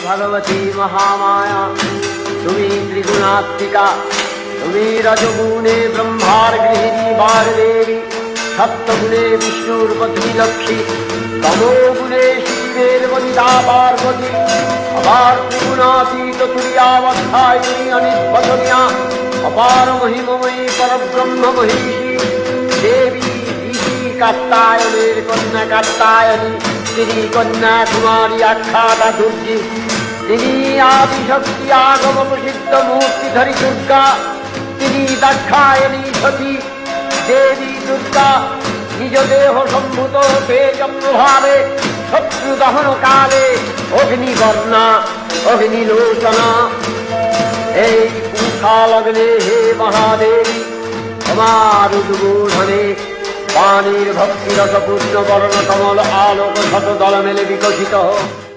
भगवती महामाया তুমি ত্রিগুণাত্মিকা তুমি রজগুণে ব্রহ্মার গৃহিণী বারদেবী সপ্তগুণে বিষ্ণুর পত্নী লক্ষ্মী তমোগুণে শিবের বনিতা পার্বতী আবার ত্রিগুণাতীত তুরিয়াবস্থায় তুমি অনির্বচনীয়া অপার মহিমময়ী পরব্রহ্ম মহিষী দেবী ঋষি কাত্তায়নের কন্যা কাত্তায়নী তিনি কন্যা কুমারী আখ্যাতা দুর্গী তিনি আদিশক্তি আগম প্রসিদ্ধ মূর্তিধরী দুর্গা তিনি দাক্ষায়ণী সতী দেবী দুর্গা নিজ দেহ সম্ভূত তেজ প্রভাবে শত্রু দহন কালে অগ্নিবর্ণা অগ্নিলোচনা এই পুষা লগ্নে হে মহাদেবী তোমার উদ্বোধনে পানির ভক্তিরস পূর্ণ বর্ণ কমল আলোক শত দল মেলে বিকশিত হোক।